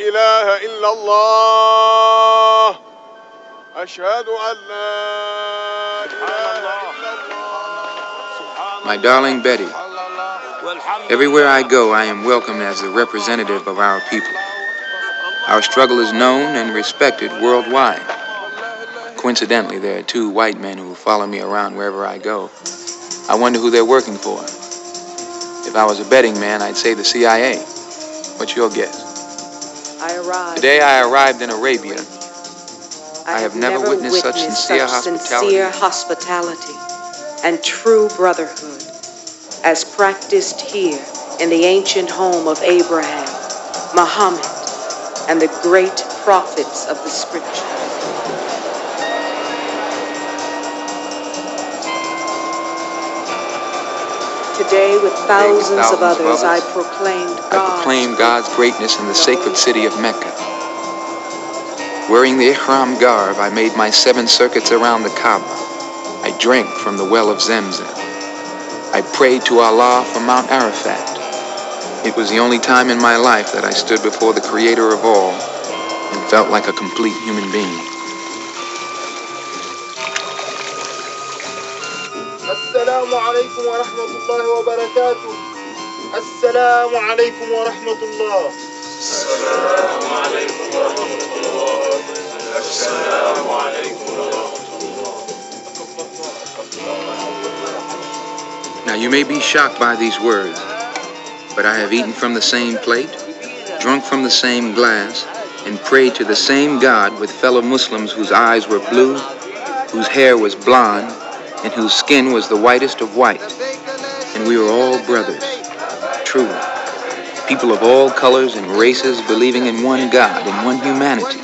إله إلا الله أشهد أن لا إله إلا الله. My darling Betty, everywhere I go, I am welcomed as the representative of our people. Our struggle is known and respected worldwide. Coincidentally, there are two white men who follow me around wherever I go. I wonder who they're working for. If I was a betting man, I'd say the CIA. What's your guess? Today I arrived in Arabia. I have never witnessed such sincere hospitality and true brotherhood as practiced here in the ancient home of Abraham, Muhammad, and the great prophets of the scripture. Today, with thousands of others, I proclaim God's greatness in the sacred city of Mecca. Wearing the Ihram garb, I made my 7 circuits around the Kaaba. I drank from the well of Zemzem. I prayed to Allah from Mount Arafat. It was the only time in my life that I stood before the Creator of all and felt like a complete human being. السلام عليكم ورحمة الله وبركاته. السلام عليكم ورحمة الله. السلام عليكم ورحمة الله. السلام عليكم ورحمة الله. Now you may be shocked by these words, but I have eaten from the same plate, drunk from the same glass, and prayed to the same God with fellow Muslims whose eyes were blue, whose hair was blonde, and whose skin was the whitest of white. And we were all brothers, truly. People of all colors and races believing in one God, in one humanity.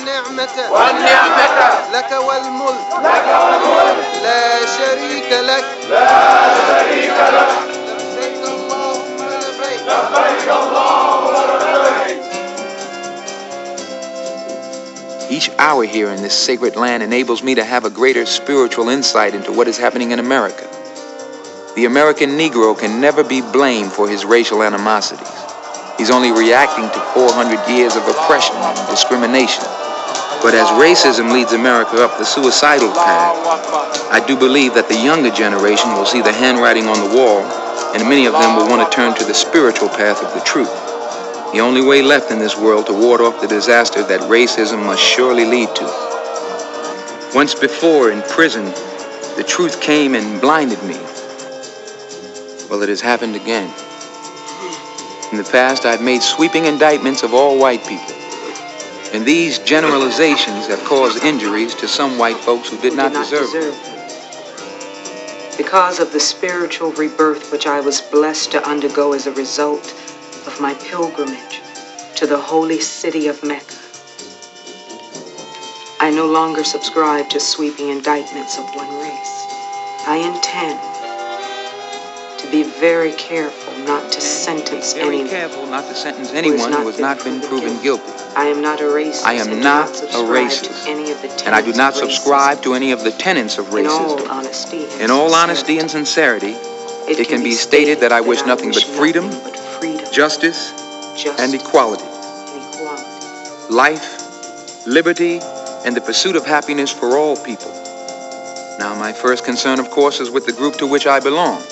Each hour here in this sacred land enables me to have a greater spiritual insight into what is happening in America. The American Negro can never be blamed for his racial animosities. He's only reacting to 400 years of oppression and discrimination. But as racism leads America up the suicidal path, I do believe that the younger generation will see the handwriting on the wall, and many of them will want to turn to the spiritual path of the truth. The only way left in this world to ward off the disaster that racism must surely lead to. Once before, in prison, the truth came and blinded me. Well, it has happened again. In the past, I've made sweeping indictments of all white people. And these generalizations have caused injuries to some white folks who did not deserve them. Because of the spiritual rebirth which I was blessed to undergo as a result of my pilgrimage to the holy city of Mecca, I no longer subscribe to sweeping indictments of one race. I intend to be very careful not to sentence anyone who has not been proven guilty. I am not a racist. I am not a racist. And I do not subscribe to any of the tenets of racism. In all honesty and sincerity, it can be stated that I wish nothing but freedom, justice, and equality. Life, liberty, and the pursuit of happiness for all people. Now, my first concern, of course, is with the group to which I belong.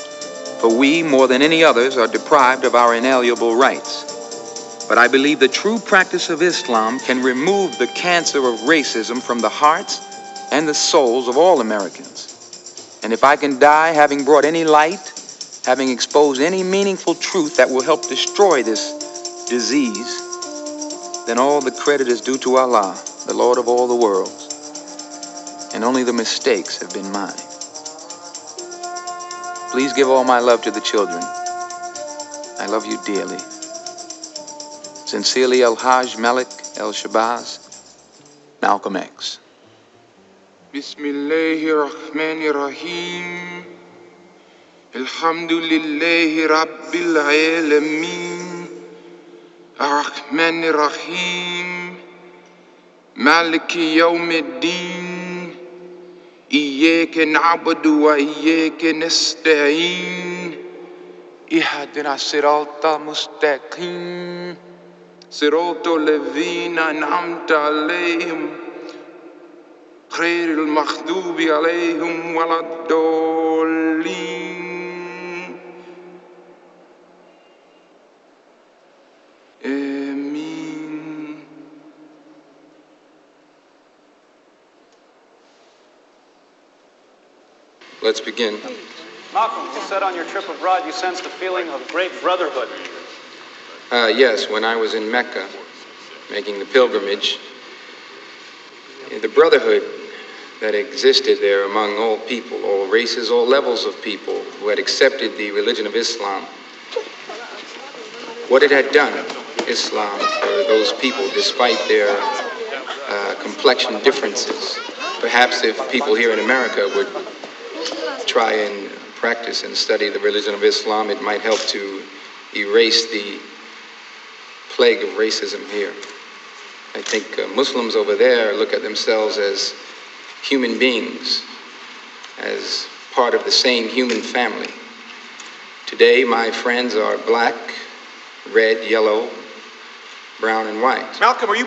For we, more than any others, are deprived of our inalienable rights. But I believe the true practice of Islam can remove the cancer of racism from the hearts and the souls of all Americans. And if I can die having brought any light, having exposed any meaningful truth that will help destroy this disease, then all the credit is due to Allah, the Lord of all the worlds, and only the mistakes have been mine. Please give all my love to the children. I love you dearly. Sincerely, Al-Hajj Malik El-Shabazz, Malcolm X. Bismillahirrahmanirrahim. Alhamdulillahi Rabbil Alameen. Ar-Rahmanir-Rahim. Maliki Yawmiddin. Iyyaka na'budu wa iyyaka nasta'in. Ihdina as-sirata mustaqim. صراط الذين أنعمت عليهم غير المغضوب عليهم ولا الضالين آمين. Let's begin. Malcolm, you said on your trip abroad you sensed a feeling of great brotherhood. Yes, when I was in Mecca, making the pilgrimage, the brotherhood that existed there among all people, all races, all levels of people who had accepted the religion of Islam, what it had done, Islam, for those people, despite their complexion differences. Perhaps if people here in America would try and practice and study the religion of Islam, it might help to erase the plague of racism here. I think Muslims over there look at themselves as human beings, as part of the same human family. Today, my friends are black, red, yellow, brown, and white. Malcolm, are you